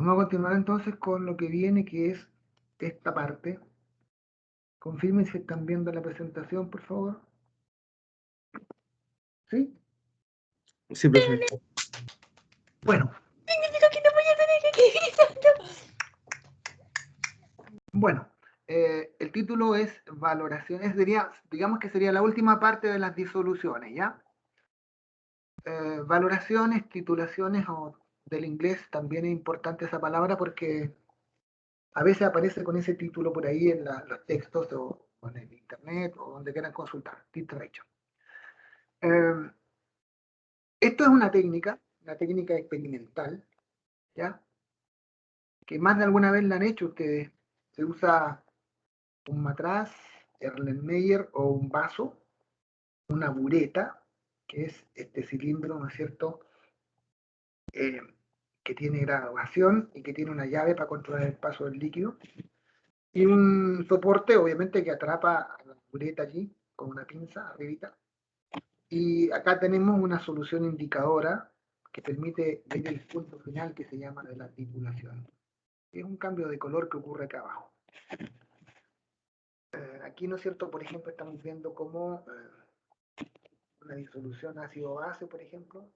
Vamos a continuar entonces con lo que viene, que es esta parte. Confirmen si están viendo la presentación, por favor. ¿Sí? Sí, profe. Bueno. Significa que no voy a tener que escribir tanto. Bueno, el título es valoraciones, digamos que sería la última parte de las disoluciones, ¿ya? Valoraciones, titulaciones, o del inglés también es importante esa palabra porque a veces aparece con ese título por ahí en los textos o en el internet o donde quieran consultar, titration. Esto es una técnica experimental, ¿ya? Que más de alguna vez la han hecho ustedes. Se usa un matraz, Erlenmeyer o un vaso, una bureta, que es este cilindro, ¿no es cierto?, que tiene graduación y que tiene una llave para controlar el paso del líquido, y un soporte, obviamente, que atrapa a la bureta allí con una pinza arribita. Y acá tenemos una solución indicadora que permite ver el punto final que se llama de la titulación. Es un cambio de color que ocurre acá abajo. Aquí, ¿no es cierto?, por ejemplo, estamos viendo cómo una disolución ácido-base, por ejemplo,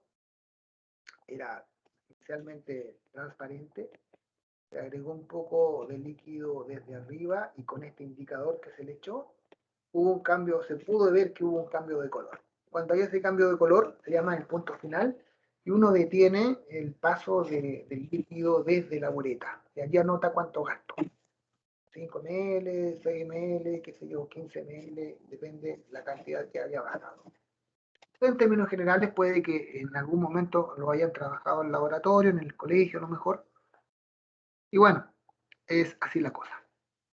era inicialmente transparente, se agregó un poco de líquido desde arriba y con este indicador que se le echó, hubo un cambio, se pudo ver que hubo un cambio de color. Cuando hay ese cambio de color, se llama el punto final, y uno detiene el paso del líquido desde la bureta. Y allí anota cuánto gasto. 5 ml, 6 ml, qué sé yo, 15 ml, depende la cantidad que haya gastado. En términos generales, puede que en algún momento lo hayan trabajado en el laboratorio, en el colegio, a lo mejor. Y bueno, es así la cosa.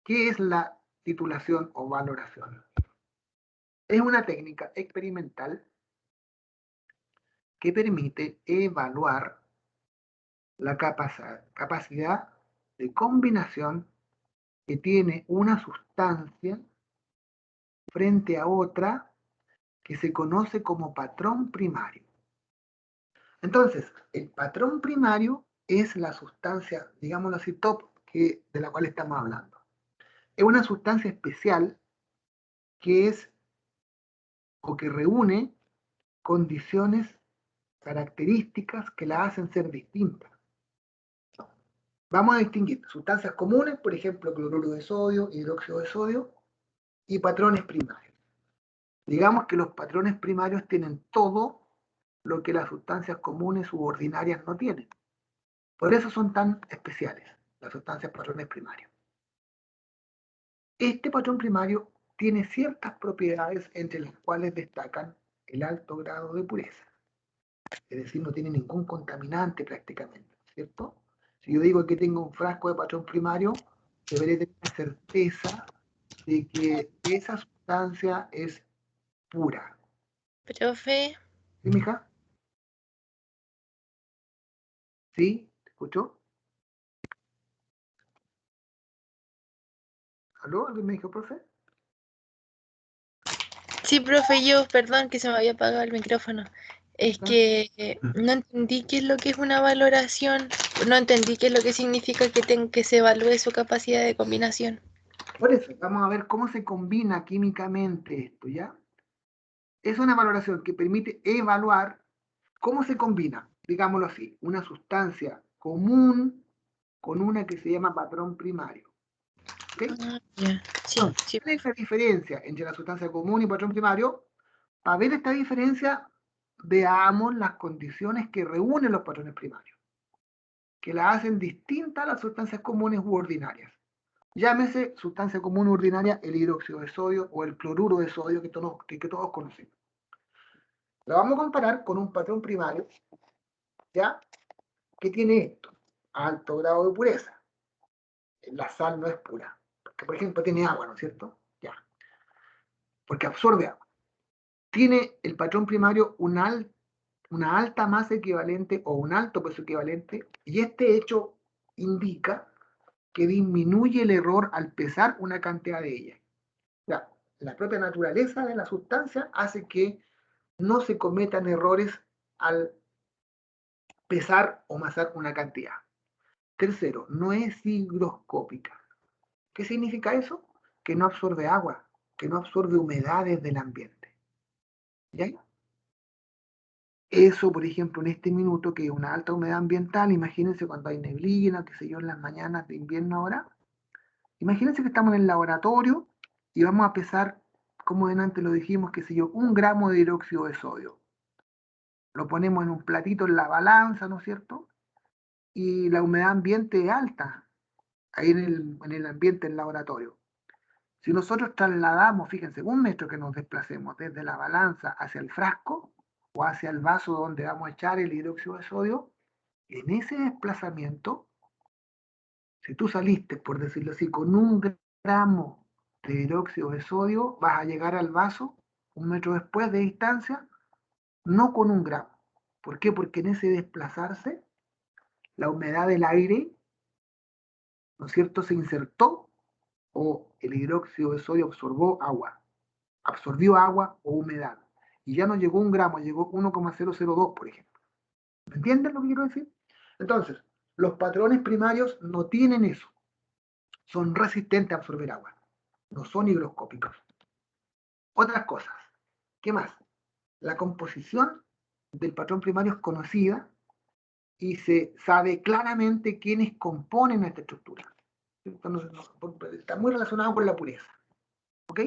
¿Qué es la titulación o valoración? Es una técnica experimental que permite evaluar la capacidad de combinación que tiene una sustancia frente a otra que se conoce como patrón primario. Entonces, el patrón primario es la sustancia, digámoslo así, top, de la cual estamos hablando. Es una sustancia especial que es o que reúne condiciones características que la hacen ser distinta. Vamos a distinguir sustancias comunes, por ejemplo, cloruro de sodio, hidróxido de sodio, y patrones primarios. Digamos que los patrones primarios tienen todo lo que las sustancias comunes u ordinarias no tienen. Por eso son tan especiales las sustancias patrones primarios. Este patrón primario tiene ciertas propiedades entre las cuales destacan el alto grado de pureza. Es decir, no tiene ningún contaminante prácticamente, ¿cierto? Si yo digo que tengo un frasco de patrón primario, deberé tener la certeza de que esa sustancia es pura. Profe, ¿Sí, mija? ¿Sí? ¿Te escuchó? ¿Aló? ¿Alguien me dijo, profe? sí, profe, yo, perdón que se me había apagado el micrófono. Es que no entendí qué es lo que es una valoración, no entendí qué es lo que significa que se evalúe su capacidad de combinación. Por eso, vamos a ver cómo se combina químicamente esto, ¿ya? Es una valoración que permite evaluar cómo se combina, digámoslo así, una sustancia común con una que se llama patrón primario. ¿Okay? Ah, ya. Sí, Entonces, sí. ¿cuál es la diferencia entre la sustancia común y patrón primario? Para ver esta diferencia, veamos las condiciones que reúnen los patrones primarios, que la hacen distinta a las sustancias comunes u ordinarias. Llámese sustancia común u ordinaria el hidróxido de sodio o el cloruro de sodio que todos conocemos. Lo vamos a comparar con un patrón primario, ¿ya? Que tiene esto, alto grado de pureza. La sal no es pura, porque por ejemplo tiene agua, ¿no es cierto? Ya, porque absorbe agua. Tiene el patrón primario una alta masa equivalente o un alto peso equivalente, y este hecho indica que disminuye el error al pesar una cantidad de ella. Ya, la propia naturaleza de la sustancia hace que no se cometan errores al pesar o masar una cantidad. Tercero, no es higroscópica. ¿Qué significa eso? Que no absorbe agua, que no absorbe humedades del ambiente. ¿Ya? Eso, por ejemplo, en este minuto, que es una alta humedad ambiental, imagínense cuando hay neblina, qué sé yo, en las mañanas de invierno ahora. Imagínense que estamos en el laboratorio y vamos a pesar, como antes lo dijimos, qué sé yo, 1 gramo de hidróxido de sodio. Lo ponemos en un platito en la balanza, ¿no es cierto? Y la humedad ambiente es alta, ahí en el ambiente del laboratorio. Si nosotros trasladamos, fíjense, 1 metro que nos desplacemos desde la balanza hacia el frasco o hacia el vaso donde vamos a echar el hidróxido de sodio, en ese desplazamiento, si tú saliste, por decirlo así, con 1 gramo de hidróxido de sodio, vas a llegar al vaso 1 metro después de distancia, no con 1 gramo. ¿Por qué? Porque en ese desplazarse, la humedad del aire, ¿no es cierto?, se insertó o el hidróxido de sodio absorbió agua o humedad. Y ya no llegó 1 gramo, llegó 1,002, por ejemplo. ¿Me entienden lo que quiero decir? Entonces, los patrones primarios no tienen eso. Son resistentes a absorber agua. No son higroscópicos. Otras cosas. ¿Qué más? La composición del patrón primario es conocida y se sabe claramente quiénes componen esta estructura. Está muy relacionado con la pureza. ¿Ok?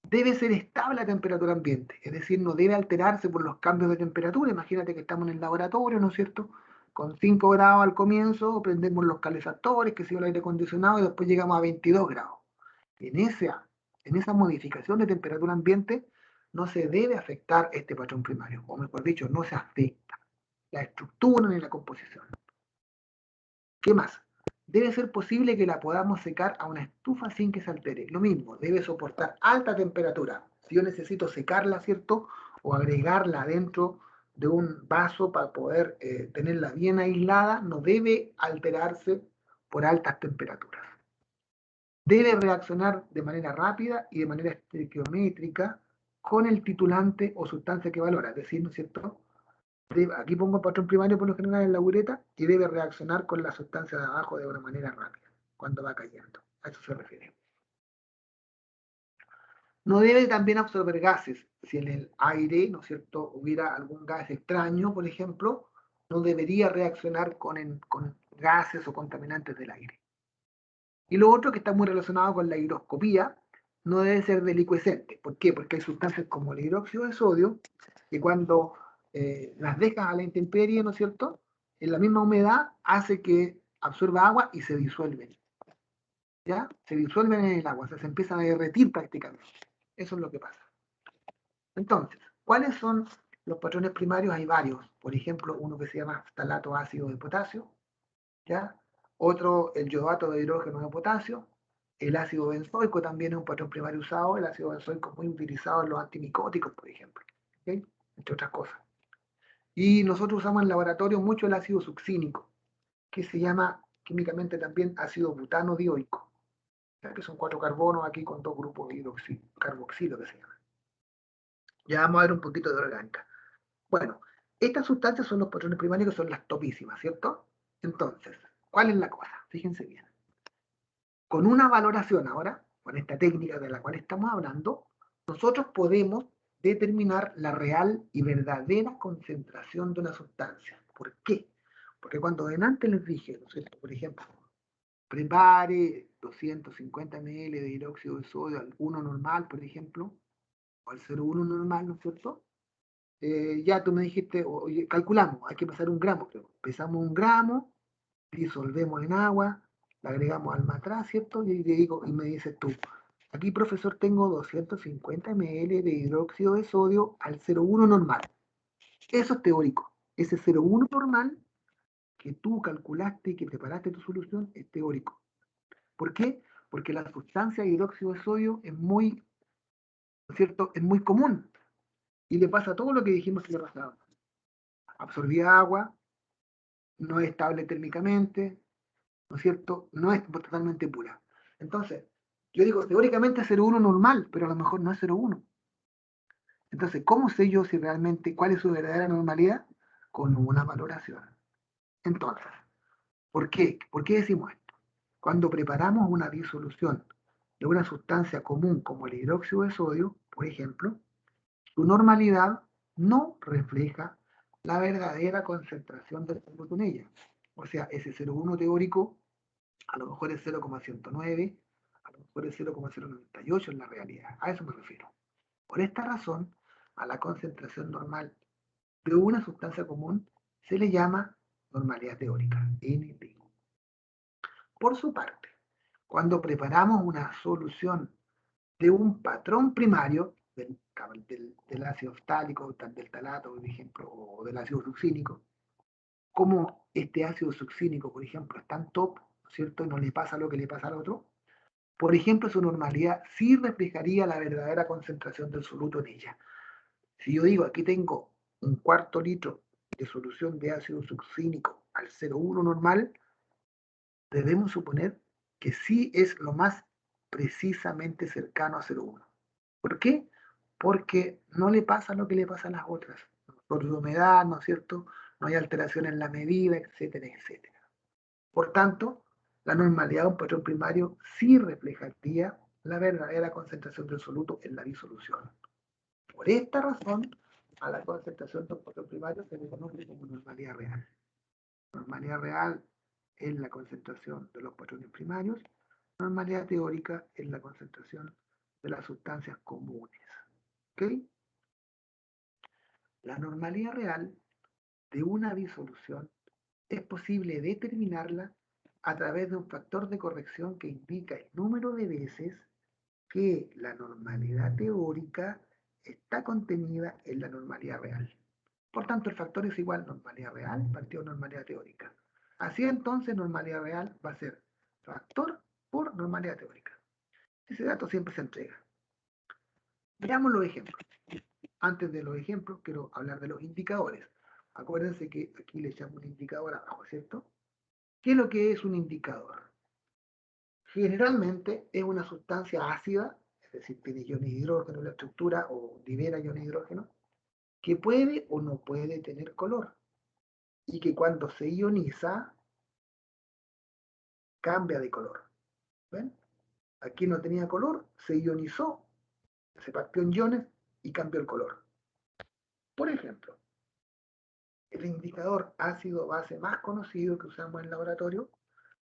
Debe ser estable a temperatura ambiente, es decir, no debe alterarse por los cambios de temperatura. Imagínate que estamos en el laboratorio, ¿no es cierto? Con 5 grados al comienzo, prendemos los calefactores, que sea el aire acondicionado, y después llegamos a 22 grados. En esa modificación de temperatura ambiente no se debe afectar este patrón primario, o mejor dicho, no se afecta la estructura ni la composición. ¿Qué más? Debe ser posible que la podamos secar a una estufa sin que se altere. Lo mismo, debe soportar alta temperatura. Si yo necesito secarla, ¿cierto? O agregarla dentro de un vaso para poder tenerla bien aislada, no debe alterarse por altas temperaturas. Debe reaccionar de manera rápida y de manera estequiométrica con el titulante o sustancia que valora. Es decir, ¿no es cierto? Aquí pongo patrón primario por lo general en la ureta y debe reaccionar con la sustancia de abajo de una manera rápida, cuando va cayendo. A eso se refiere. No debe también absorber gases. Si en el aire, ¿no es cierto?, hubiera algún gas extraño, por ejemplo, no debería reaccionar con gases o contaminantes del aire. Y lo otro que está muy relacionado con la higroscopía, no debe ser delicuescente. ¿Por qué? Porque hay sustancias como el hidróxido de sodio que cuando las dejas a la intemperie, ¿no es cierto?, en la misma humedad hace que absorba agua y se disuelven. ¿Ya? Se disuelven en el agua, o sea, se empiezan a derretir prácticamente. Eso es lo que pasa. Entonces, ¿cuáles son los patrones primarios? Hay varios. Por ejemplo, uno que se llama ftalato ácido de potasio, ¿ya? Otro, el yodato de hidrógeno de potasio. El ácido benzoico también es un patrón primario usado. El ácido benzoico es muy utilizado en los antimicóticos, por ejemplo, ¿okay?, entre otras cosas. Y nosotros usamos en el laboratorio mucho el ácido succínico, que se llama químicamente también ácido butano dioico, ¿ya?, que son 4 carbonos aquí con 2 grupos de carboxilo, que se llama. Ya vamos a ver un poquito de orgánica. Bueno, estas sustancias son los patrones primarios, que son las topísimas, ¿cierto? Entonces, ¿cuál es la cosa? Fíjense bien. Con una valoración ahora, con esta técnica de la cual estamos hablando, nosotros podemos determinar la real y verdadera concentración de una sustancia. ¿Por qué? Porque cuando antes les dije, ¿no es cierto?, por ejemplo, prepare 250 ml de hidróxido de sodio al 1 normal, por ejemplo, o al 0,1 normal, ¿no es cierto? Ya tú me dijiste, oye, calculamos, hay que pasar 1 gramo, creo. Pesamos 1 gramo, disolvemos en agua, la agregamos al matraz, ¿cierto? Y me dices tú, aquí profesor tengo 250 ml de hidróxido de sodio al 0,1 normal. Eso es teórico. Ese 0,1 normal que tú calculaste y que preparaste tu solución es teórico. ¿Por qué? Porque la sustancia de hidróxido de sodio es muy, ¿no es cierto?, es muy común. Y le pasa todo lo que dijimos que le pasaba. Absorbía agua, no es estable térmicamente, ¿no es cierto?, no es totalmente pura. Entonces, yo digo, teóricamente es 0,1 normal, pero a lo mejor no es 0,1. Entonces, ¿cómo sé yo si realmente cuál es su verdadera normalidad? Con una valoración. Entonces, ¿Por qué? ¿Por qué decimos esto? Cuando preparamos una disolución de una sustancia común como el hidróxido de sodio, por ejemplo, su normalidad no refleja la verdadera concentración del soluto en ella. O sea, ese 0,1 teórico a lo mejor es 0,109, a lo mejor es 0,098 en la realidad. A eso me refiero. Por esta razón, a la concentración normal de una sustancia común se le llama normalidad teórica, NT. Por su parte, cuando preparamos una solución de un patrón primario, del ácido ftálico, del talato, por ejemplo, o del ácido succínico, como este ácido succínico, por ejemplo, está en top, ¿no es cierto? Y no le pasa lo que le pasa al otro, por ejemplo, su normalidad sí reflejaría la verdadera concentración del soluto en ella. Si yo digo, aquí tengo un cuarto litro de solución de ácido succínico al 0,1 normal, debemos suponer que sí es lo más precisamente cercano a 0,1. ¿Por qué? Porque no le pasa lo que le pasa a las otras. Por la humedad, ¿no es cierto? No hay alteración en la medida, etcétera, etcétera. Por tanto, la normalidad de un patrón primario sí reflejaría la verdadera concentración del soluto en la disolución. Por esta razón, a la concentración de un patrón primario se le conoce como normalidad real. Normalidad real es la concentración de los patrones primarios, normalidad teórica es la concentración de las sustancias comunes. ¿Ok? La normalidad real de una disolución es posible determinarla a través de un factor de corrección que indica el número de veces que la normalidad teórica está contenida en la normalidad real. Por tanto, el factor es igual a normalidad real partido de normalidad teórica. Así entonces, normalidad real va a ser factor por normalidad teórica. Ese dato siempre se entrega. Veamos los ejemplos. Antes de los ejemplos, quiero hablar de los indicadores. Acuérdense que aquí le echamos un indicador abajo, ¿cierto? ¿Qué es lo que es un indicador? Generalmente es una sustancia ácida, es decir, tiene iones de hidrógeno en la estructura o libera iones de hidrógeno, que puede o no puede tener color y que cuando se ioniza cambia de color. ¿Ven? Aquí no tenía color, se ionizó, se partió en iones y cambió el color. Por ejemplo, el indicador ácido-base más conocido que usamos en el laboratorio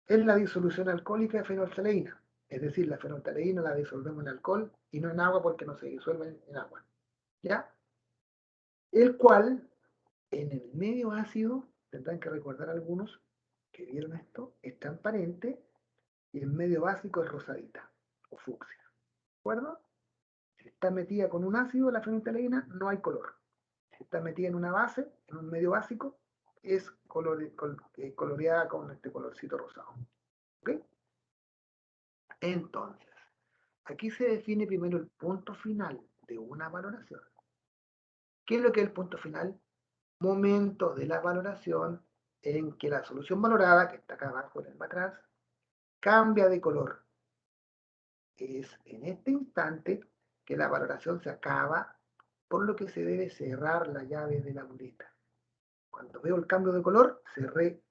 es la disolución alcohólica de fenolftaleína. Es decir, la fenolftaleína la disolvemos en alcohol y no en agua porque no se disuelve en agua. ¿Ya? El cual, en el medio ácido, tendrán que recordar algunos que vieron esto, es transparente y el medio básico es rosadita o fucsia. ¿De acuerdo? Si está metida con un ácido, la fenolftaleína, no hay color. Si está metida en una base, en un medio básico, es coloreada con este colorcito rosado. ¿Ok? Entonces, aquí se define primero el punto final de una valoración. ¿Qué es lo que es el punto final? Momento de la valoración en que la solución valorada, que está acá abajo en el atrás, cambia de color. Es en este instante que la valoración se acaba, por lo que se debe cerrar la llave de la bureta. Cuando veo el cambio de color, cerré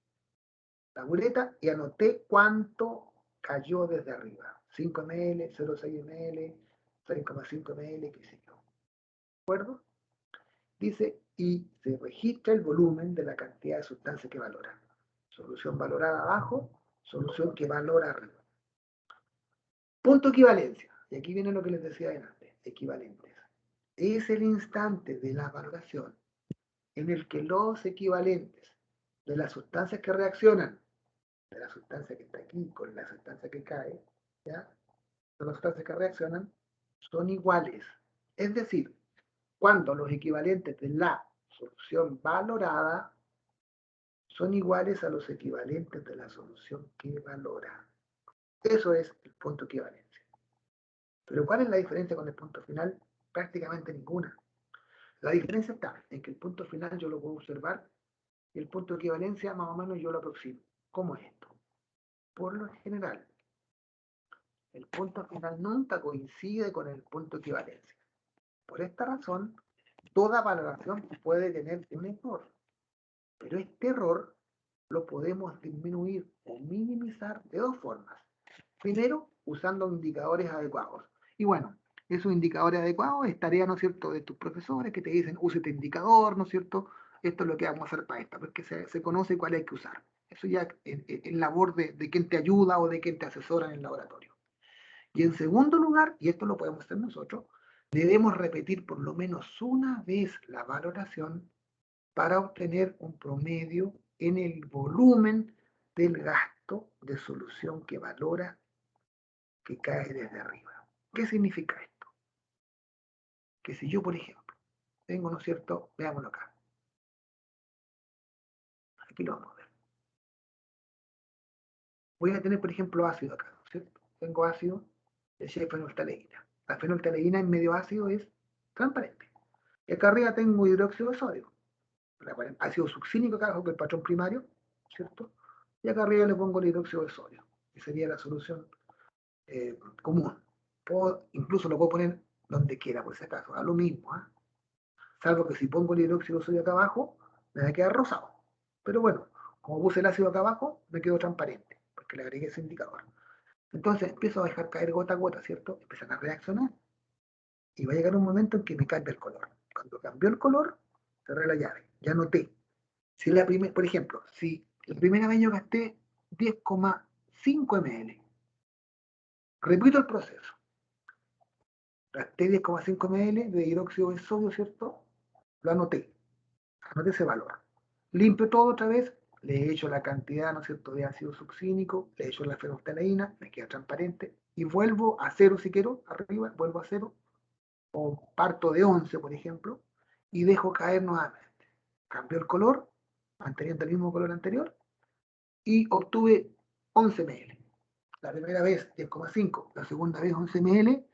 la bureta y anoté cuánto cayó desde arriba. 5 ml, 0,6 ml, 6,5 ml, qué sé yo. ¿De acuerdo? Dice, y se registra el volumen de la cantidad de sustancia que valora. Solución valorada abajo, solución que valora arriba. Punto equivalencia. Y aquí viene lo que les decía antes, equivalentes. Es el instante de la valoración en el que los equivalentes de las sustancias que reaccionan, de la sustancia que está aquí con la sustancia que cae, ¿ya? De las sustancias que reaccionan, son iguales. Es decir, cuando los equivalentes de la solución valorada son iguales a los equivalentes de la solución que valora. Eso es el punto de equivalencia. Pero ¿cuál es la diferencia con el punto final? Prácticamente ninguna. La diferencia está en que el punto final yo lo puedo observar y el punto de equivalencia más o menos yo lo aproximo. ¿Cómo es esto? Por lo general, el punto final nunca coincide con el punto de equivalencia. Por esta razón, toda valoración puede tener un error, pero este error lo podemos disminuir o minimizar de dos formas. Primero, usando indicadores adecuados. Y bueno, esos indicadores adecuados es tarea, ¿no es cierto?, de tus profesores que te dicen, use este indicador, ¿no es cierto? Esto es lo que vamos a hacer para esta, porque se conoce cuál hay que usar. Eso ya es labor de quien te ayuda o de quien te asesora en el laboratorio. Y en segundo lugar, y esto lo podemos hacer nosotros, debemos repetir por lo menos una vez la valoración para obtener un promedio en el volumen del gasto de solución que valora que cae desde arriba. ¿Qué significa esto? Que si yo, por ejemplo, tengo, ¿no es cierto? Veámoslo acá. Aquí lo vamos a ver. Voy a tener, por ejemplo, ácido acá, ¿no es cierto? Tengo ácido, decía fenolftaleína. La fenolftaleína en medio ácido es transparente. Y acá arriba tengo hidróxido de sodio. Ácido succínico acá, que es el patrón primario, ¿cierto? Y acá arriba le pongo el hidróxido de sodio, que sería la solución común. Incluso lo puedo poner donde quiera, por si acaso, a lo mismo. Salvo que si pongo el hidróxido de sodio acá abajo, me va a quedar rosado. Pero bueno, como puse el ácido acá abajo, me quedó transparente, porque le agregué ese indicador. Entonces empiezo a dejar caer gota a gota, ¿cierto? Empiezan a reaccionar y va a llegar un momento en que me cambia el color. Cuando cambió el color, cerré la llave, ya noté. Si por ejemplo, si la primera vez yo gasté 10,5 ml, repito el proceso. Gasté 10,5 ml de hidróxido de sodio, ¿cierto? Lo anoté ese valor. Limpio todo otra vez, le echo la cantidad, ¿no es cierto?, de ácido succínico, le echo la fenolftaleína, me queda transparente, y vuelvo a cero si quiero, arriba, vuelvo a cero, o parto de 11, por ejemplo, y dejo caer nuevamente. Cambió el color, manteniendo el mismo color anterior, y obtuve 11 ml. La primera vez 10,5, la segunda vez 11 ml,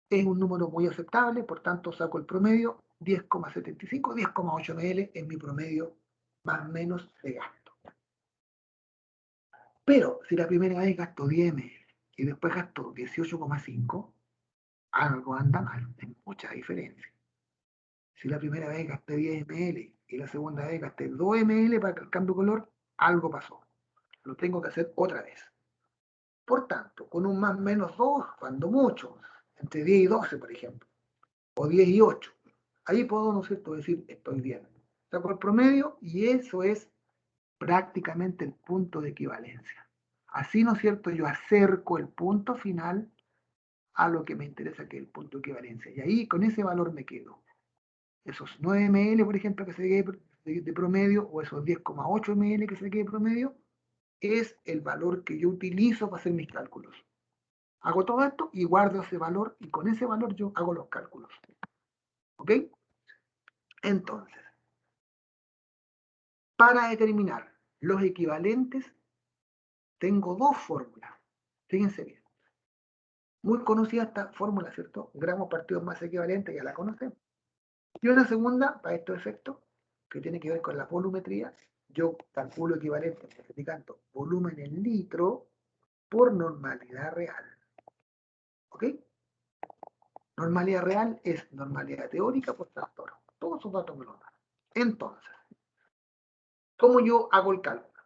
es un número muy aceptable, por tanto saco el promedio, 10,75, 10,8 ml es mi promedio más o menos de gasto. Pero si la primera vez gasto 10 ml y después gasto 18,5, algo anda mal, hay mucha diferencia. Si la primera vez gasté 10 ml y la segunda vez gasté 2 ml para el cambio de color, algo pasó. Lo tengo que hacer otra vez. Por tanto, con un más o menos 2, cuando mucho, entre 10 y 12, por ejemplo, o 10 y 8, ahí puedo, ¿no es cierto?, decir, estoy bien. Saco el promedio y eso es prácticamente el punto de equivalencia. Así, ¿no es cierto?, yo acerco el punto final a lo que me interesa, que es el punto de equivalencia. Y ahí, con ese valor me quedo. Esos 9 ml, por ejemplo, que se quede de promedio, o esos 10,8 ml que se quede de promedio, es el valor que yo utilizo para hacer mis cálculos. Hago todo esto y guardo ese valor, y con ese valor yo hago los cálculos. ¿Ok? Entonces, para determinar los equivalentes, tengo dos fórmulas. Fíjense bien. Muy conocida esta fórmula, ¿cierto? Gramos partidos más equivalentes, ya la conocemos. Y una segunda, para estos efectos, que tiene que ver con la volumetría. Yo calculo equivalente, multiplicando volumen en litro por normalidad real. ¿Ok? Normalidad real es normalidad teórica por tractor. Todos esos datos me los dan. Entonces, ¿cómo yo hago el cálculo?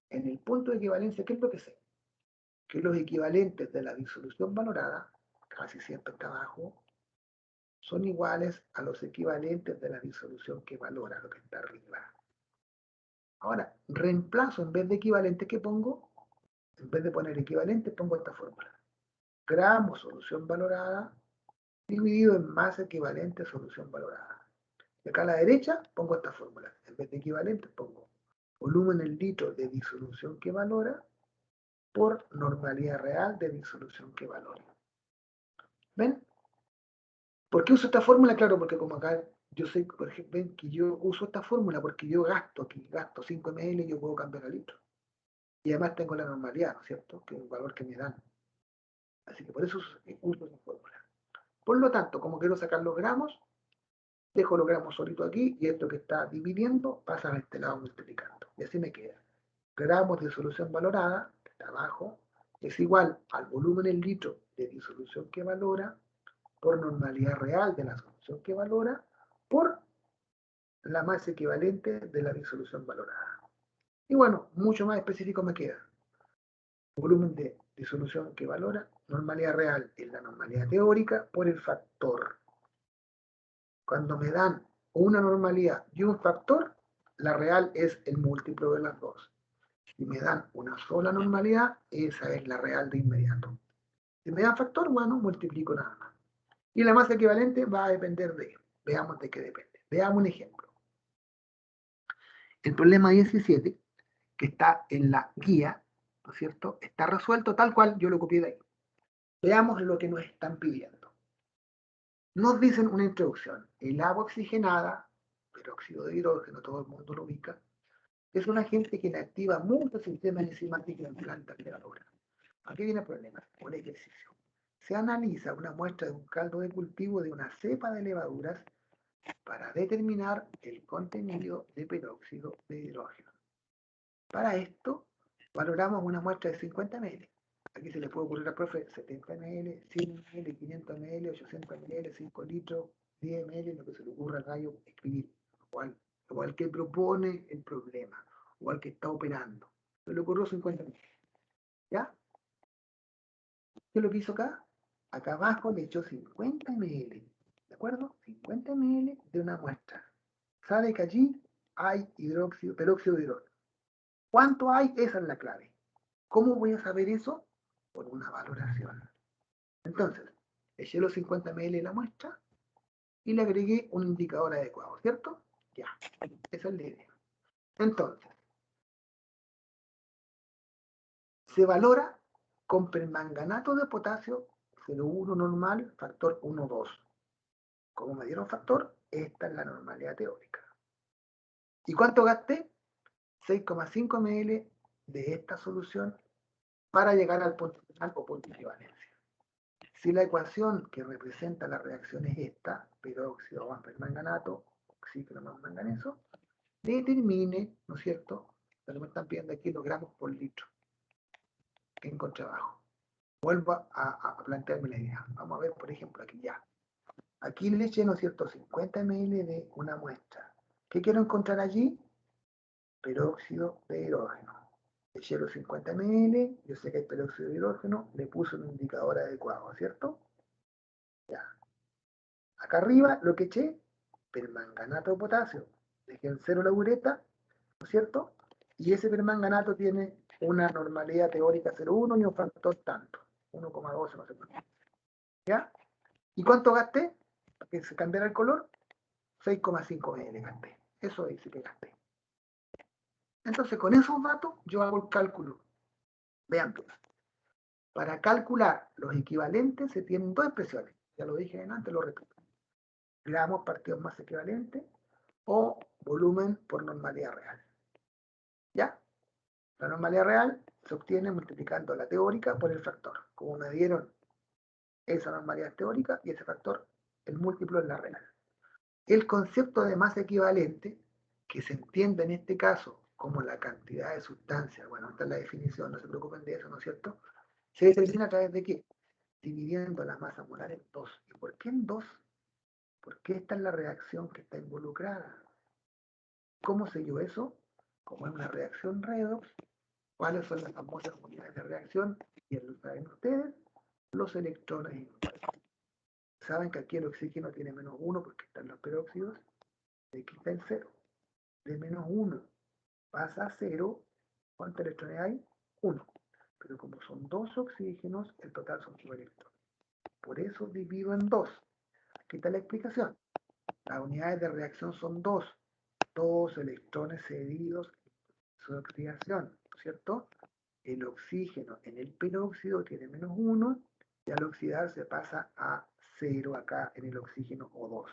En el punto de equivalencia, ¿qué es lo que sé? Que los equivalentes de la disolución valorada, casi siempre está abajo, son iguales a los equivalentes de la disolución que valora, lo que está arriba. Ahora, reemplazo en vez de equivalente, ¿qué pongo? En vez de poner equivalente, pongo esta fórmula. Gramo solución valorada dividido en masa equivalente solución valorada. Y acá a la derecha pongo esta fórmula. En vez de equivalente, pongo volumen en litros de disolución que valora por normalidad real de disolución que valora. ¿Ven? ¿Por qué uso esta fórmula? Claro, porque como acá yo sé, por ejemplo, ven que yo uso esta fórmula porque yo gasto 5 ml y yo puedo cambiar a litro. Y además tengo la normalidad, ¿no es cierto? Que es un valor que me dan. Así que por eso uso esa fórmula. Por lo tanto, como quiero sacar los gramos, dejo los gramos solitos aquí y esto que está dividiendo pasa a este lado multiplicando. Y así me queda. Gramos de disolución valorada, que está abajo, es igual al volumen en litro de disolución que valora por normalidad real de la solución que valora por la masa equivalente de la disolución valorada. Y bueno, mucho más específico me queda. Volumen de disolución que valora, normalidad real es la normalidad teórica por el factor. Cuando me dan una normalidad y un factor, la real es el múltiplo de las dos. Si me dan una sola normalidad, esa es la real de inmediato. Si me dan factor, bueno, multiplico nada más. Y la masa equivalente va a depender de, veamos de qué depende. Veamos un ejemplo. El problema 17, que está en la guía, ¿no es cierto? Está resuelto tal cual yo lo copié de ahí. Veamos lo que nos están pidiendo. Nos dicen una introducción. El agua oxigenada, peróxido de hidrógeno, todo el mundo lo ubica, es un agente que inactiva muchos sistemas enzimáticos en plantas levadoras. Aquí viene el problema, un ejercicio. Se analiza una muestra de un caldo de cultivo de una cepa de levaduras para determinar el contenido de peróxido de hidrógeno. Para esto, valoramos una muestra de 50 ml. Aquí se le puede ocurrir al profe 70 ml, 100 ml, 500 ml, 800 ml, 5 litros, 10 ml, lo que se le ocurra al gallo escribir, o al que propone el problema, o al que está operando. Se le ocurrió 50 ml. ¿Ya? ¿Qué es lo que hizo acá? Acá abajo le echó 50 ml. ¿De acuerdo? 50 ml de una muestra. Sabe que allí hay peróxido de hidrógeno. ¿Cuánto hay? Esa es la clave. ¿Cómo voy a saber eso? Por una valoración. Entonces, eché los 50 ml de la muestra y le agregué un indicador adecuado, ¿cierto? Ya, esa es la idea. Entonces, se valora con permanganato de potasio 0,1 normal, factor 1,2. Como me dieron factor, esta es la normalidad teórica. ¿Y cuánto gasté? 6,5 ml de esta solución para llegar al punto final o punto de equivalencia. Si la ecuación que representa la reacción es esta, peróxido más permanganato, oxígeno más manganeso, determine, ¿no es cierto? Lo que me están pidiendo aquí, los gramos por litro que encontré abajo. Vuelvo a plantearme la idea. Vamos a ver, por ejemplo, aquí ya. Aquí le eché, ¿no es cierto?, 50 ml de una muestra. ¿Qué quiero encontrar allí? Peróxido de hidrógeno. Eché los 50 ml, yo sé que hay peróxido de hidrógeno, le puse un indicador adecuado, ¿cierto? Ya. Acá arriba lo que eché, permanganato de potasio. Dejé en cero la ureta, ¿no es cierto? Y ese permanganato tiene una normalidad teórica 0,1 y un factor tanto, 1,12, no sé cuánto. ¿Ya? ¿Y cuánto gasté? Para que se cambiara el color, 6,5 ml gasté. Eso dice que gasté. Entonces, con esos datos, yo hago el cálculo. Vean, pues. Para calcular los equivalentes se tienen dos expresiones. Ya lo dije antes, lo repito. Gramos partidos más equivalentes o volumen por normalidad real. ¿Ya? La normalidad real se obtiene multiplicando la teórica por el factor. Como me dieron esa normalidad teórica y ese factor, el múltiplo es la real. El concepto de masa equivalente, que se entiende en este caso como la cantidad de sustancia, bueno, esta es la definición, no se preocupen de eso, ¿no es cierto? Se determina a través de qué? Dividiendo la masa molar en 2. ¿Y por qué en 2? Porque esta es la reacción que está involucrada. ¿Cómo sé yo eso? Como es una reacción redox, ¿cuáles son las famosas unidades de reacción? Y lo saben ustedes, los electrones inusuales. Saben que aquí el oxígeno tiene menos 1 porque están los peróxidos, y aquí está el 0. De menos 1 pasa a 0, ¿cuántos electrones hay? 1. Pero como son 2 oxígenos, el total son 9 electrones. Por eso divido en 2. Aquí está la explicación. Las unidades de reacción son 2. 2 electrones cedidos en su oxidación, ¿no es cierto? El oxígeno en el peróxido tiene menos 1 y al oxidarse pasa a 0 acá en el oxígeno O2.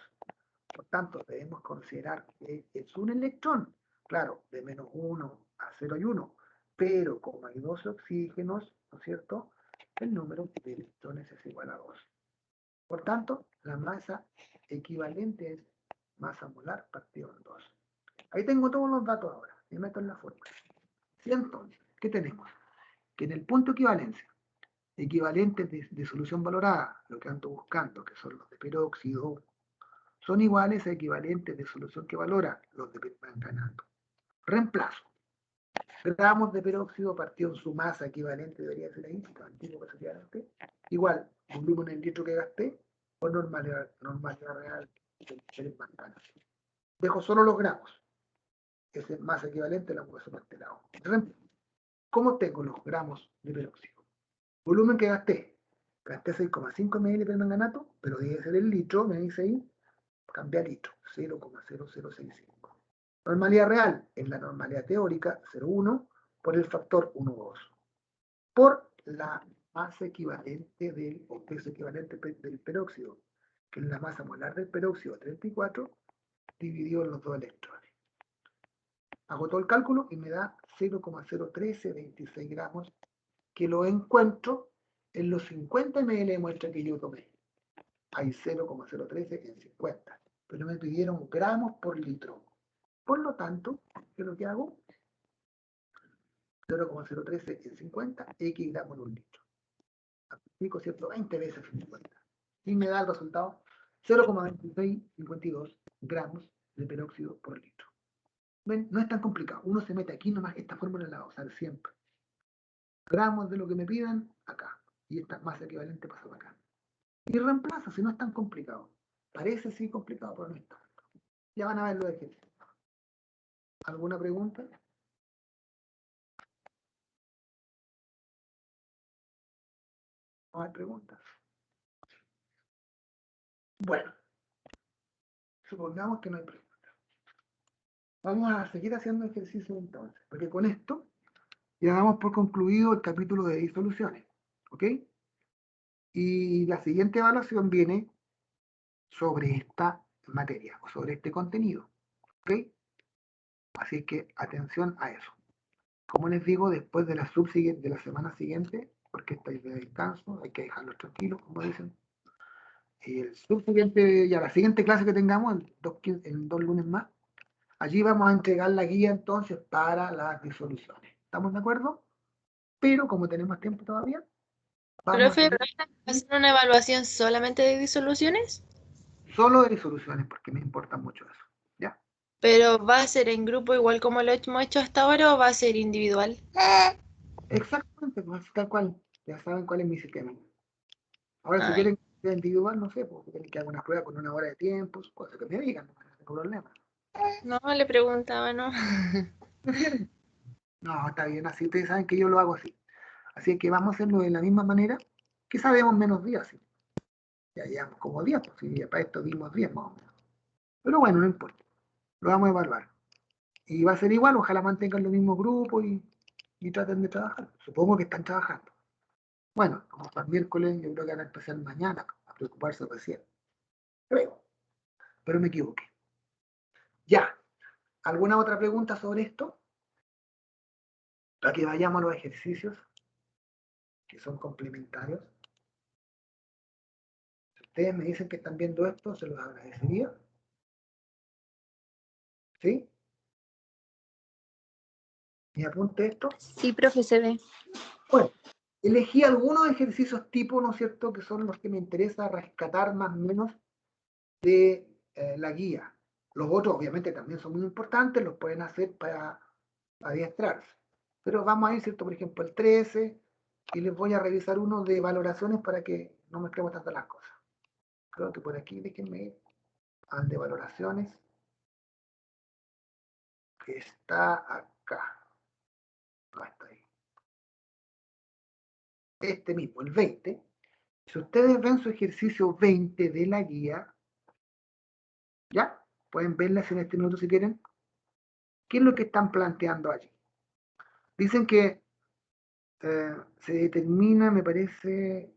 Por tanto, debemos considerar que es un electrón. Claro, de menos 1 a 0 hay 1, pero como hay 2 oxígenos, ¿no es cierto? El número de electrones es igual a 2. Por tanto, la masa equivalente es masa molar partido en 2. Ahí tengo todos los datos ahora. Me meto en la fórmula. Y entonces, ¿qué tenemos? Que en el punto de equivalencia, equivalentes de solución valorada, lo que ando buscando, que son los de peróxido, son iguales a equivalentes de solución que valora, los de permanganato. Reemplazo. gramos de peróxido partido en su masa equivalente, debería ser ahí, antiguo equivalente, igual, volumen en litro que gasté, o normalidad real del manzana. Dejo solo los gramos, que es masa equivalente a la hueso pastelado. ¿Cómo tengo los gramos de peróxido? Volumen que gasté 6,5 ml de permanganato, pero debe ser el litro, me dice ahí, cambia litro, 0,0065. Normalidad real es la normalidad teórica, 0,1, por el factor 1,2. Por la masa equivalente o peso equivalente del peróxido, que es la masa molar del peróxido, 34, dividido en los dos electrones. Hago todo el cálculo y me da 0,01326 gramos, que lo encuentro en los 50 ml de muestra que yo tomé. Hay 0,013 en 50, pero me pidieron gramos por litro. Por lo tanto, ¿qué es lo que hago? 0,013 en 50, X gramos en un litro. Aplico, ¿cierto? 20 veces 50. Y me da el resultado 0,2652 gramos de peróxido por litro. ¿Ven? No es tan complicado. Uno se mete aquí nomás, esta fórmula la va a usar siempre. Gramos de lo que me pidan, acá. Y esta masa equivalente pasa para acá. Y reemplaza, si no es tan complicado. Parece sí complicado, pero no es tanto. Ya van a ver los ejercicios. ¿Alguna pregunta? No hay preguntas. Bueno, supongamos que no hay preguntas. Vamos a seguir haciendo ejercicios entonces, porque con esto ya damos por concluido el capítulo de disoluciones. ¿Ok? Y la siguiente evaluación viene sobre esta materia o sobre este contenido. ¿Ok? Así que atención a eso. Como les digo, después de de la semana siguiente, porque estáis de descanso, hay que dejarlos tranquilos, como dicen. Y el subsiguiente, ya la siguiente clase que tengamos, en 2 lunes más, allí vamos a entregar la guía entonces para las disoluciones. ¿Estamos de acuerdo? Pero como tenemos tiempo todavía, vamos a Profe, seguir ¿vas a hacer una evaluación solamente de disoluciones? solo de disoluciones porque me importa mucho eso. ¿Ya? ¿Pero va a ser en grupo igual como lo hemos hecho hasta ahora o va a ser individual? Exactamente, pues tal cual. Ya saben cuál es mi sistema. Ahora, si Ay, quieren que sea individual, no sé, porque quieren que haga una prueba con 1 hora de tiempo, cosas que me digan, no tengo problema. no, le preguntaba, ¿no? ¿Prefieren? No, está bien, así ustedes saben que yo lo hago así. Así que vamos a hacerlo de la misma manera, que sabemos menos días, ¿sí? Ya llevamos como 10, pues sí, ya para esto dimos 10 más o menos. Pero bueno, no importa, lo vamos a evaluar. Y va a ser igual, ojalá mantengan los mismos grupos y traten de trabajar. Supongo que están trabajando. Bueno, como para el miércoles, yo creo que van a empezar mañana a preocuparse recién. Creo, pero me equivoqué. Ya, ¿alguna otra pregunta sobre esto? Para que vayamos a los ejercicios, que son complementarios. Si ustedes me dicen que están viendo esto, se los agradecería. ¿Sí? ¿Me apunte esto? Sí, profe, se ve. Bueno, elegí algunos ejercicios tipo, ¿no es cierto?, que son los que me interesa rescatar más o menos de la guía. Los otros, obviamente, también son muy importantes, los pueden hacer para adiestrarse. Pero vamos a ir, ¿cierto?, por ejemplo, el 13, y les voy a revisar uno de valoraciones para que no mezclemos tantas las cosas. Creo que por aquí, déjenme ir al de valoraciones, que está acá. No está ahí. Este mismo, el 20. Si ustedes ven su ejercicio 20 de la guía, ¿ya? Pueden verlas en este minuto si quieren. ¿Qué es lo que están planteando allí? Dicen que se determina, me parece,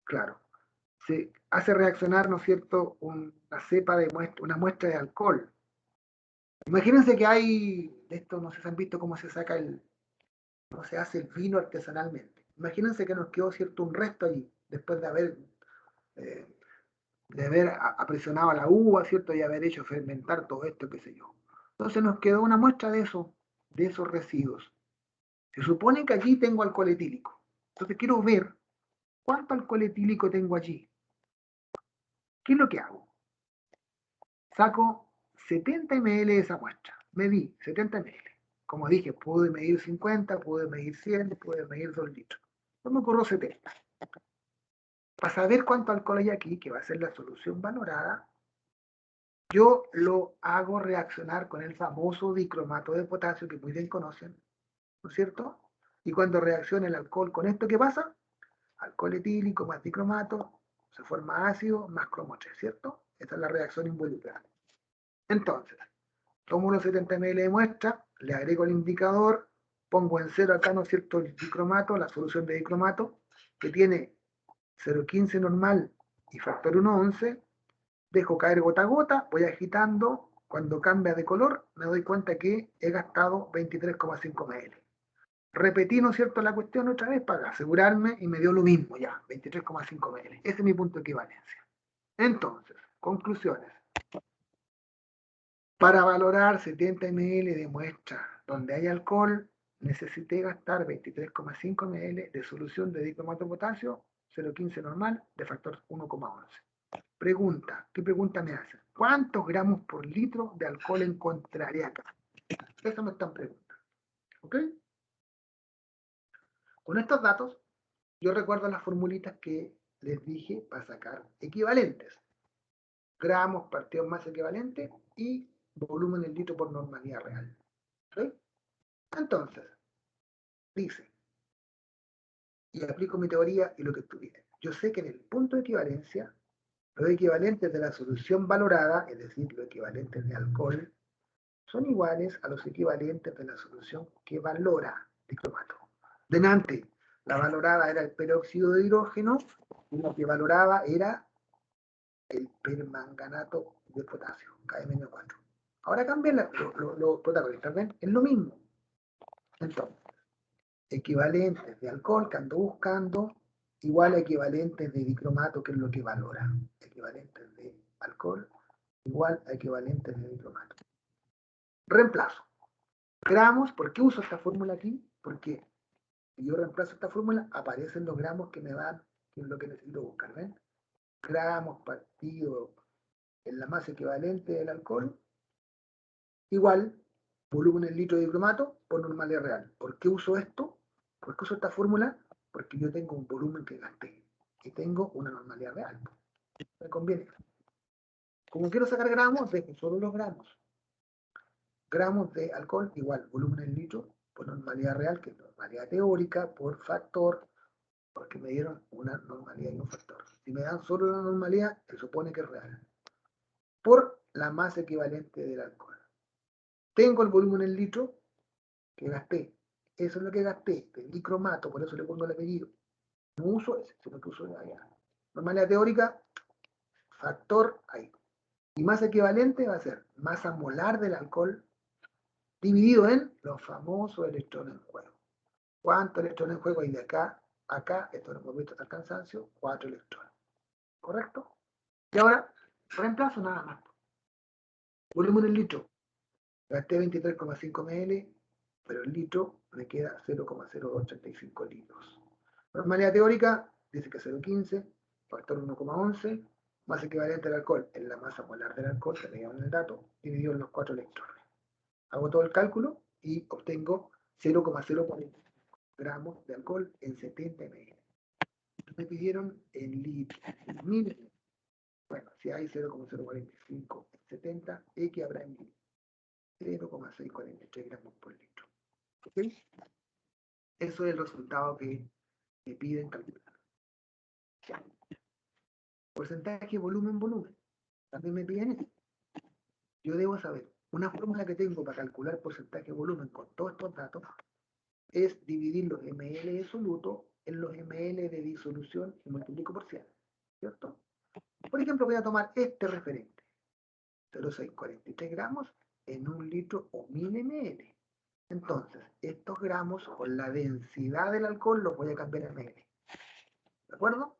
claro, se hace reaccionar, ¿no es cierto?, una cepa de una muestra de alcohol. Imagínense que hay, de esto no sé si han visto cómo se saca cómo se hace el vino artesanalmente. Imagínense que nos quedó, ¿cierto?, un resto allí, después eh, de haber apresionado a la uva, ¿cierto?, y haber hecho fermentar todo esto, qué sé yo. Entonces nos quedó una muestra de esos residuos. Se supone que aquí tengo alcohol etílico. Entonces quiero ver cuánto alcohol etílico tengo allí. ¿Qué es lo que hago? Saco 70 ml de esa muestra. Medí 70 ml. Como dije, pude medir 50, pude medir 100, pude medir 2 litros. No me ocurrió 70. Para saber cuánto alcohol hay aquí, que va a ser la solución valorada, yo lo hago reaccionar con el famoso dicromato de potasio que muy bien conocen, ¿no es cierto? Y cuando reacciona el alcohol con esto, ¿qué pasa? Alcohol etílico más dicromato, se forma ácido más cromo 3, ¿cierto? Esa es la reacción involucrada. Entonces, tomo los 70 ml de muestra, le agrego el indicador, pongo en cero acá, ¿no es cierto?, el dicromato, la solución de dicromato, que tiene 0,15 normal y factor 1,11, dejo caer gota a gota, voy agitando, cuando cambia de color me doy cuenta que he gastado 23,5 ml. Repetí, ¿no es cierto?, la cuestión otra vez para asegurarme y me dio lo mismo ya, 23,5 ml. Ese es mi punto de equivalencia. Entonces, conclusiones. Para valorar 70 ml de muestra donde hay alcohol, necesité gastar 23,5 ml de solución de dicromato de potasio, 0,15 normal, de factor 1,11. Pregunta, ¿qué pregunta me hace? ¿Cuántos gramos por litro de alcohol encontraré acá? Eso me están preguntando. ¿Ok? Con estos datos, yo recuerdo las formulitas que les dije para sacar equivalentes. Gramos partido más equivalente y volumen en litro por normalidad real. ¿Ok? Entonces, dice, y aplico mi teoría y lo que estudié. Yo sé que en el punto de equivalencia, los equivalentes de la solución valorada, es decir, los equivalentes de alcohol, son iguales a los equivalentes de la solución que valora dicromato. Delante, la valorada era el peróxido de hidrógeno y lo que valoraba era el permanganato de potasio, KM-4. Ahora cambian los protagonistas, ¿ven? Es lo mismo. Entonces, equivalentes de alcohol que ando buscando, igual a equivalentes de dicromato, que es lo que valora. Equivalentes de alcohol, igual a equivalentes de dicromato. Reemplazo. Gramos, ¿por qué uso esta fórmula aquí? Porque si yo reemplazo esta fórmula, aparecen los gramos que me dan, que es lo que necesito buscar, ¿ven? Gramos partido en la masa equivalente del alcohol, igual volumen en litro de dicromato por normalidad real. ¿Por qué uso esto? ¿Por qué uso esta fórmula? Porque yo tengo un volumen que gasté y tengo una normalidad real. Me conviene. Como quiero sacar gramos, dejo solo los gramos. Gramos de alcohol igual volumen en litro por normalidad real, que es normalidad teórica, por factor, porque me dieron una normalidad y un factor. Si me dan solo la normalidad, se supone que es real. Por la masa equivalente del alcohol. Tengo el volumen en litro que gasté. Eso es lo que gasté, de dicromato, por eso le pongo el apellido. No uso ese, sino que uso allá. Normalidad teórica, factor ahí. Y masa equivalente va a ser masa molar del alcohol dividido en los famosos electrones en juego. ¿Cuántos electrones en juego hay de acá a acá? Esto lo hemos visto hasta el cansancio, 4 electrones. ¿Correcto? Y ahora, reemplazo nada más. Volumen en litro. Gasté 23,5 ml, pero el litro me queda 0,0285 litros. Normalidad teórica dice que 0,15, factor 1,11, más equivalente al alcohol en la masa molar del alcohol, que me llaman el dato, dividido en los 4 electrones. Hago todo el cálculo y obtengo 0,045 gramos de alcohol en 70 ml. Me pidieron en litros, en mil. Bueno, si hay 0,045 en 70, ¿qué habrá en mil? 0,643 gramos por litro. ¿Ok? Eso es el resultado que me piden calcular. Porcentaje, volumen, volumen. También me piden eso. Yo debo saber, una fórmula que tengo para calcular porcentaje, volumen con todos estos datos es dividir los ml de soluto en los ml de disolución y multiplico por 100. ¿Cierto? Por ejemplo, voy a tomar este referente. 0,643 gramos en 1 litro o 1000 ml. Entonces, estos gramos con la densidad del alcohol los voy a cambiar en ml. ¿De acuerdo?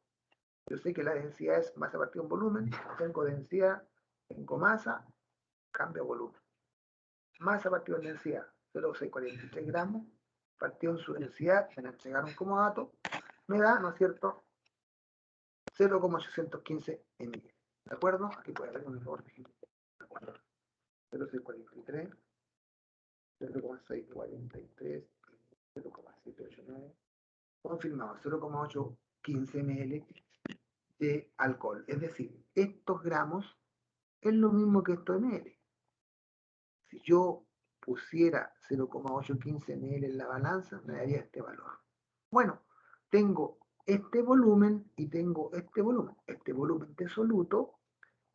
Yo sé que la densidad es masa partido en volumen. Tengo densidad, tengo masa, cambio volumen. Masa partido en densidad, 0,643 gramos, partido en su densidad, me la entregaron como dato, me da, ¿no es cierto?, 0,815 ml. ¿De acuerdo? Aquí puede haber un error. 0,643 0,643, 0,789. Confirmado, 0,815 ml de alcohol. Es decir, estos gramos es lo mismo que estos ml. Si yo pusiera 0,815 ml en la balanza, me daría este valor. Bueno, tengo este volumen y tengo este volumen de soluto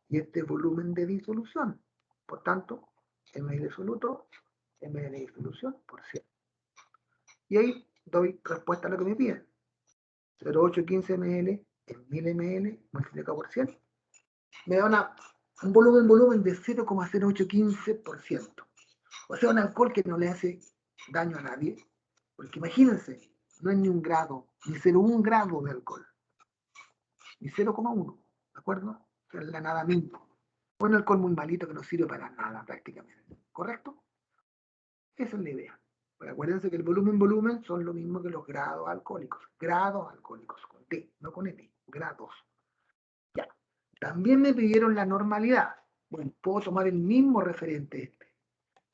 y este volumen de disolución. Por tanto, ml de soluto, ml de disolución por 100. Y ahí doy respuesta a lo que me piden. 0,815 ml en 1000 ml multiplicado por 100 me da un volumen de 0,0815%. O sea, un alcohol que no le hace daño a nadie. Porque imagínense, no es ni un grado, ni 0,1 grado de alcohol. Ni 0,1, ¿de acuerdo? O sea, es la nada mismo. Un alcohol muy malito que no sirve para nada prácticamente. ¿Correcto? Esa es la idea. Pero acuérdense que el volumen son lo mismo que los grados alcohólicos. Grados alcohólicos, con T, no con N. Grados. Ya. También me pidieron la normalidad. Bueno, puedo tomar el mismo referente este.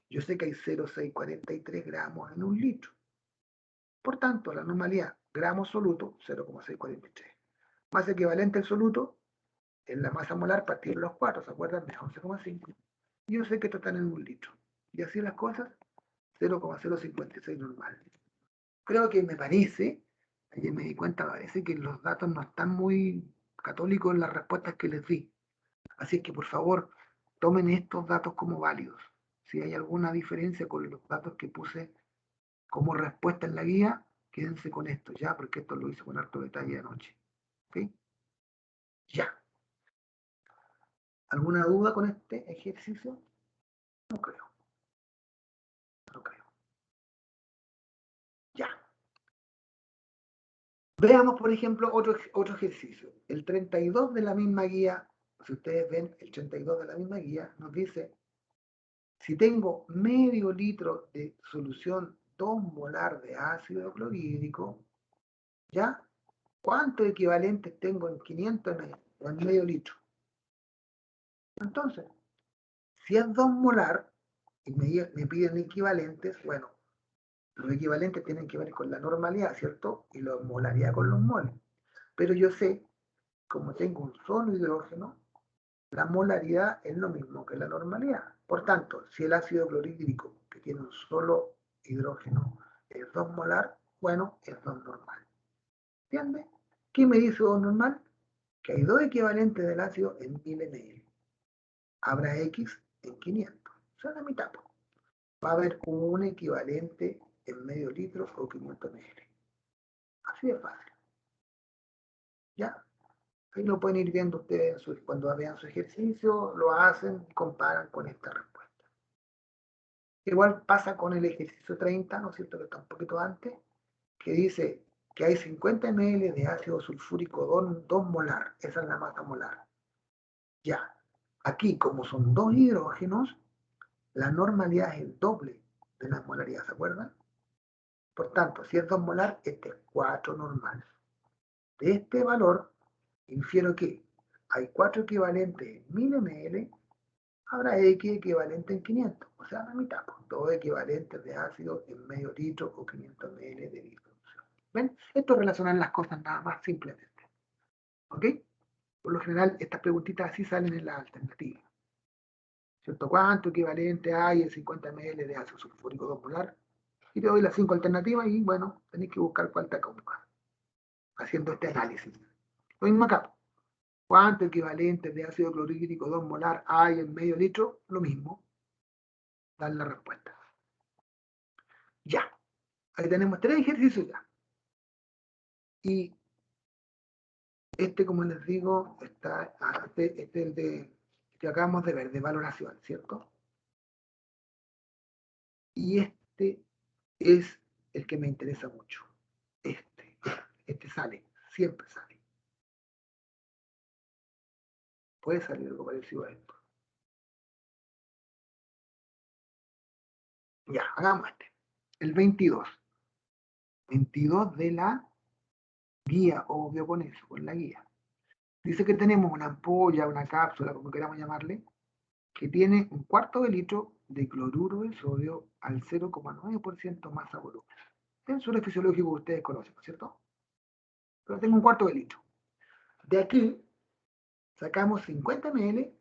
Yo sé que hay 0,643 gramos en un litro. Por tanto, la normalidad, gramos soluto, 0,643. Más equivalente al soluto, en la masa molar partido los 4, ¿se acuerdan? De 11,5. Y yo sé que esto está en un litro. Y así las cosas, 0,056 normal. Creo que me parece, ayer me di cuenta, parece que los datos no están muy católicos en las respuestas que les di. Así que por favor, tomen estos datos como válidos. Si hay alguna diferencia con los datos que puse como respuesta en la guía, quédense con esto ya, porque esto lo hice con harto detalle anoche. ¿Ok? Ya. ¿Alguna duda con este ejercicio? No creo. No creo. Ya. Veamos, por ejemplo, otro ejercicio. El 32 de la misma guía, si ustedes ven, el 32 de la misma guía nos dice, si tengo medio litro de solución 2 molar de ácido clorhídrico, ¿ya? ¿Cuántos equivalentes tengo en 500 ml o en medio litro? Entonces, si es 2 molar y me piden equivalentes, bueno, los equivalentes tienen que ver con la normalidad, ¿cierto? Y la molaridad con los moles. Pero yo sé, como tengo un solo hidrógeno, la molaridad es lo mismo que la normalidad. Por tanto, si el ácido clorhídrico, que tiene un solo hidrógeno, es 2 molar, bueno, es 2 normal. ¿Entiendes? ¿Qué me dice 2 normal? Que hay 2 equivalentes del ácido en 1000 ml. Habrá X en 500. O sea, la mitad. Va a haber un equivalente en medio litro o 500 ml. Así de fácil. ¿Ya? Ahí lo pueden ir viendo ustedes cuando vean su ejercicio, lo hacen y comparan con esta respuesta. Igual pasa con el ejercicio 30, ¿no es cierto? Que está un poquito antes, que dice que hay 50 ml de ácido sulfúrico 2 molar. Esa es la masa molar. Ya. Aquí, como son 2 hidrógenos, la normalidad es el doble de la molaridad, ¿se acuerdan? Por tanto, si es 2 molar, este es 4 normal. De este valor, infiero que hay 4 equivalentes en 1000 ml, habrá X equivalente en 500, o sea, la mitad, 2 equivalentes de ácido en medio litro o 500 ml de disolución. ¿Ven? Esto relaciona las cosas nada más simplemente. ¿Ok? Por lo general, estas preguntitas así salen en la alternativa. ¿Cierto? ¿Cuánto equivalente hay en 50 ml de ácido sulfúrico 2 molar? Y te doy las 5 alternativas y, bueno, tenéis que buscar cuál te acomoda, haciendo este análisis. Lo mismo acá. ¿Cuánto equivalente de ácido clorhídrico 2 molar hay en medio litro? Lo mismo. Dan la respuesta. Ya. Ahí tenemos 3 ejercicios ya. Y este, como les digo, este es el que acabamos de ver, de valoración, ¿cierto? Y este es el que me interesa mucho. Este sale, siempre sale. Puede salir algo parecido a esto. Ya, hagamos este. El 22. 22 de la guía, obvio con eso, con la guía. Dice que tenemos una ampolla, una cápsula, como queramos llamarle, que tiene un cuarto de litro de cloruro de sodio al 0,9% masa volumen. Tensor fisiológico que ustedes conocen, ¿no es cierto? Pero tengo un cuarto de litro. De aquí sacamos 50 ml,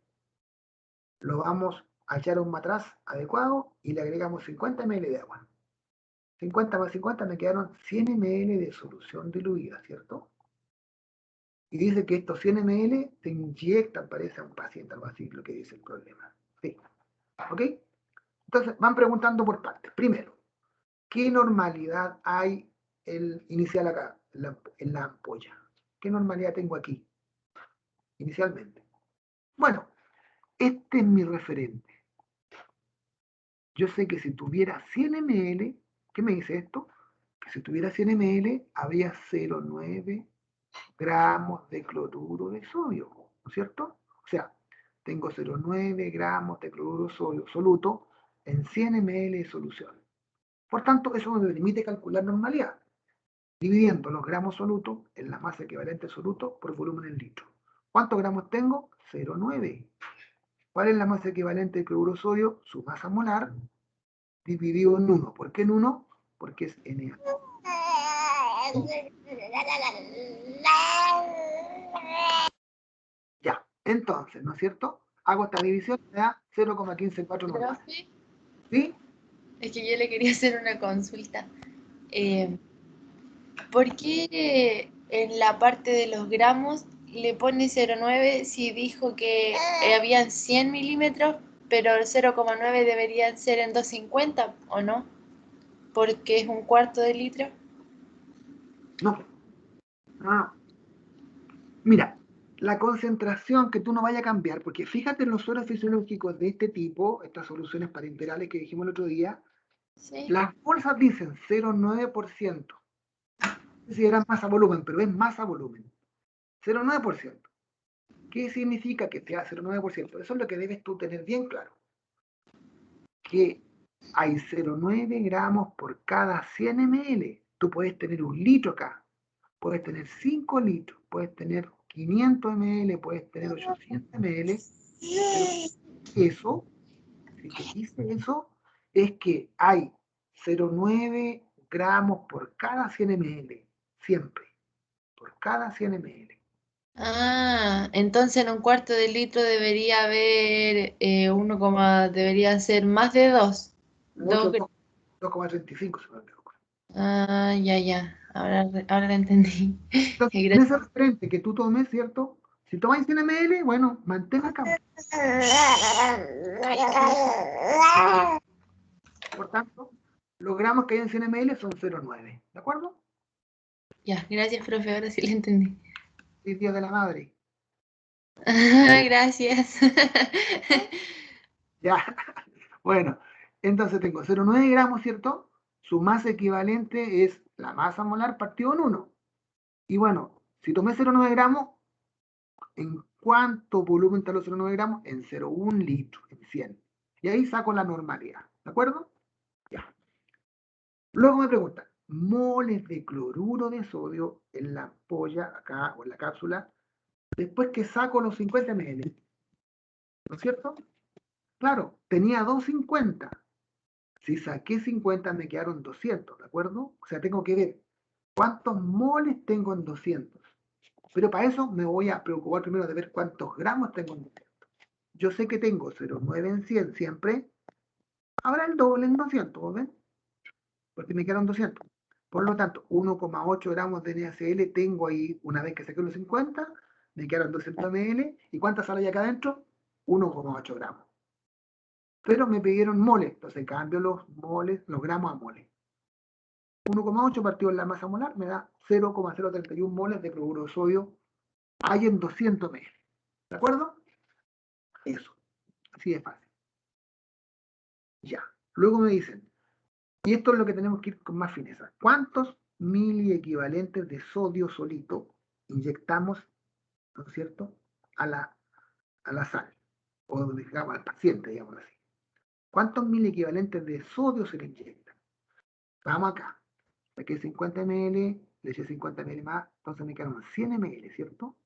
lo vamos a echar a un matraz adecuado y le agregamos 50 ml de agua. 50 más 50 me quedaron 100 ml de solución diluida, ¿cierto? Y dice que estos 100 ml se inyectan, parece, a un paciente, algo así, lo que dice el problema. Sí. ¿Ok? Entonces, van preguntando por partes. Primero, ¿qué normalidad hay inicial acá, en la ampolla? ¿Qué normalidad tengo aquí, inicialmente? Bueno, este es mi referente. Yo sé que si tuviera 100 ml, ¿qué me dice esto? Que si tuviera 100 ml, había 0,9 gramos de cloruro de sodio, ¿no es cierto? O sea, tengo 0,9 gramos de cloruro de sodio soluto en 100 ml de solución. Por tanto, eso me permite calcular normalidad, dividiendo los gramos solutos en la masa equivalente soluto por volumen en litro. ¿Cuántos gramos tengo? 0,9. ¿Cuál es la masa equivalente de cloruro de sodio? Su masa molar dividido en 1. ¿Por qué en 1? Porque es Na. Ya, entonces, ¿no es cierto? Hago esta división, me da 0,154 normal. Profe, ¿Sí? es que yo le quería hacer una consulta. ¿Por qué en la parte de los gramos le pone 0,9 si dijo que habían 100 milímetros, pero el 0,9 deberían ser en 250, ¿o no? Porque es un cuarto de litro. No, no. Mira, la concentración que tú no vayas a cambiar, porque fíjate en los suelos fisiológicos de este tipo, estas soluciones parenterales que dijimos el otro día, Sí. las bolsas dicen 0,9%. Si era masa volumen, pero es masa volumen. 0,9%. ¿Qué significa que sea 0,9%? Eso es lo que debes tú tener bien claro. Que hay 0,9 gramos por cada 100 ml. Tú puedes tener un litro acá, puedes tener 5 litros, puedes tener 500 ml, puedes tener 800 ml, pero eso, si te dice eso, es que hay 0,9 gramos por cada 100 ml, siempre, por cada 100 ml. Ah, entonces en un cuarto de litro debería haber debería ser más de 2. Mucho, 2,35 se me equivoco. Ah, ya, ya. Ahora lo entendí. Entonces, en ese referente que tú tomes, ¿cierto? Si tomas 100 ml, bueno, mantén acá. Por tanto, los gramos que hay en 100 ml son 0,9. ¿De acuerdo? Ya, gracias, profe. Ahora sí lo entendí. Sí, Día de la Madre. Gracias. Ya. Bueno, entonces tengo 0,9 gramos, ¿cierto? Su masa equivalente es la masa molar partido en 1. Y bueno, si tomé 0,9 gramos, ¿en cuánto volumen está los 0,9 gramos? En 0,1 litro, en 100. Y ahí saco la normalidad. ¿De acuerdo? Ya. Luego me preguntan, moles de cloruro de sodio en la ampolla, acá, o en la cápsula, después que saco los 50 ml. ¿No es cierto? Claro, tenía 250. Si saqué 50 me quedaron 200, ¿de acuerdo? O sea, tengo que ver cuántos moles tengo en 200. Pero para eso me voy a preocupar primero de ver cuántos gramos tengo en 200. Yo sé que tengo 0,9 en 100 siempre. Ahora el doble en 200, ¿ven? Porque me quedaron 200. Por lo tanto, 1,8 gramos de NaCl tengo ahí una vez que saqué los 50, me quedaron 200 ml. ¿Y cuántas sale acá adentro? 1,8 gramos. Pero me pidieron moles, entonces cambio los moles, los gramos a moles. 1,8 partido en la masa molar me da 0,031 moles de cloruro de sodio. Hay en 200 ml. ¿De acuerdo? Eso. Así de fácil. Ya. Luego me dicen, y esto es lo que tenemos que ir con más fineza. ¿Cuántos miliequivalentes de sodio solito inyectamos, ¿no es cierto?, a la sal? O digamos al paciente, digamos así. ¿Cuántos miliequivalentes de sodio se le inyectan? Vamos acá. Saqué 50 ml, le eché 50 ml más, entonces me quedaron 100 ml, ¿cierto?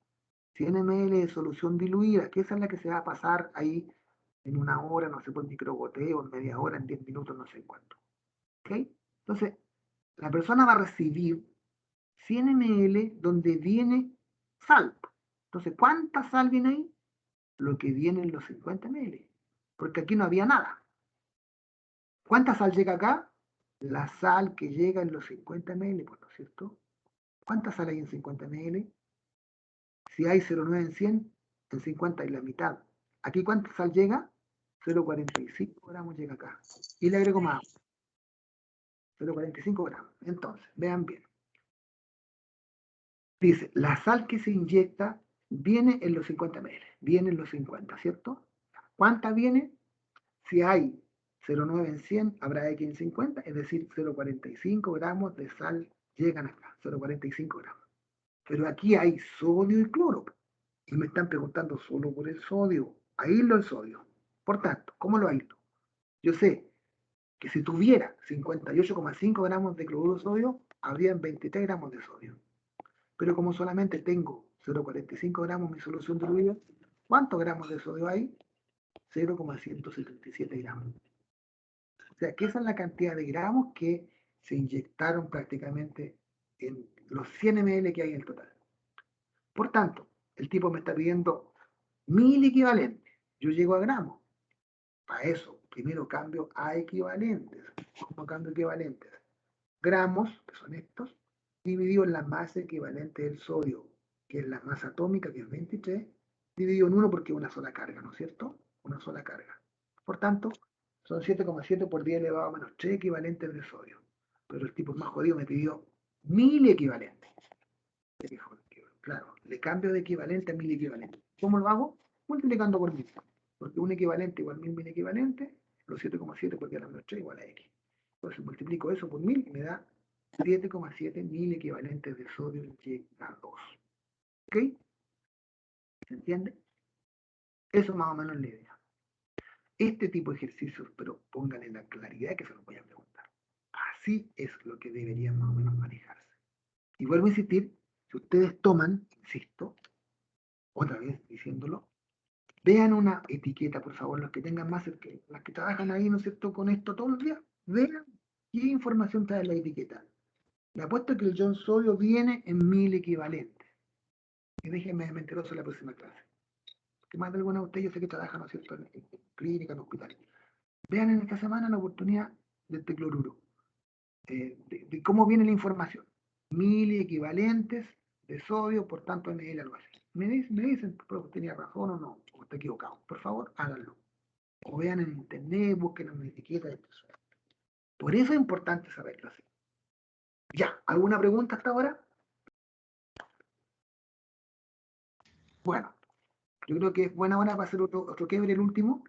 100 ml de solución diluida, que esa es la que se va a pasar ahí en 1 hora, no sé, por microgoteo, en media hora, en 10 minutos, no sé cuánto. ¿Ok? Entonces, la persona va a recibir 100 ml donde viene sal. Entonces, ¿cuánta sal viene ahí? Lo que viene en los 50 ml. Porque aquí no había nada. ¿Cuánta sal llega acá? La sal que llega en los 50 ml, pues, ¿no es cierto? ¿Cuánta sal hay en 50 ml? Si hay 0,9 en 50 hay la mitad. ¿Aquí cuánta sal llega? 0,45 gramos llega acá. Y le agrego más. 0,45 gramos. Entonces, vean bien. Dice, la sal que se inyecta viene en los 50 ml. Viene en los 50, ¿cierto? ¿Cuánta viene? Si hay 0,9 en 100, habrá X en 50, es decir, 0,45 gramos de sal llegan acá. 0,45 gramos. Pero aquí hay sodio y cloro. Y me están preguntando solo por el sodio. Aíslo el sodio. Por tanto, ¿cómo lo aíslo? Yo sé que si tuviera 58,5 gramos de cloruro de sodio, habrían 23 gramos de sodio. Pero como solamente tengo 0,45 gramos en mi solución diluida, ¿cuántos gramos de sodio hay? 0,177 gramos. O sea, que esa es la cantidad de gramos que se inyectaron prácticamente en los 100 ml que hay en total. Por tanto, el tipo me está pidiendo 1000 equivalentes. Yo llego a gramos. Para eso, primero cambio a equivalentes. ¿Cómo cambio equivalentes? Gramos, que son estos, dividido en la masa equivalente del sodio, que es la masa atómica, que es 23, dividido en 1 porque es una sola carga, ¿no es cierto? Una sola carga. Por tanto, son 7,7 por 10 elevado a menos 3 equivalentes de sodio. Pero el tipo más jodido me pidió 1000 equivalentes. Claro, le cambio de equivalente a 1000 equivalentes. ¿Cómo lo hago? Multiplicando por 1000. Porque un equivalente igual a 1000 equivalentes, los 7,7 por 10 a la menos 3 igual a X. Entonces multiplico eso por 1000 y me da 7,7 mil equivalentes de sodio Lk2. ¿Ok? ¿Se entiende? Eso más o menos es la idea. Este tipo de ejercicios, pero pónganle la claridad que se los voy a preguntar. Así es lo que deberían más o menos manejarse. Y vuelvo a insistir, si ustedes toman, insisto, otra vez diciéndolo, vean una etiqueta, por favor, los que tengan más, las que trabajan ahí, ¿no es cierto?, con esto todos los días, vean qué información trae la etiqueta. Le apuesto que el ion sodio viene en 1000 equivalentes. Y déjenme mentiroso en la próxima clase. Que más de alguna de ustedes yo sé que trabajan, ¿no es cierto?, en clínica, en hospitales. Vean en esta semana la oportunidad del cloruro, de cómo viene la información. 1000 equivalentes de sodio por tanto ml, algo así. Me dicen, pero tenía razón o no, o está equivocado. Por favor, háganlo. O vean en internet, busquen una etiqueta de esto. Por eso es importante saberlo así. Ya, ¿alguna pregunta hasta ahora? Bueno, yo creo que es buena hora para hacer otro quiebre, el último.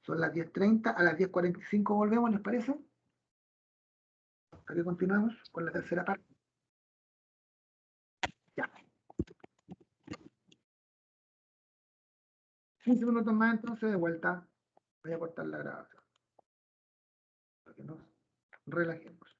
Son las 10:30, a las 10:45 volvemos, ¿les parece? Hasta que continuamos con la tercera parte. Ya. 15 minutos más entonces, de vuelta. Voy a cortar la grabación para que nos relajemos.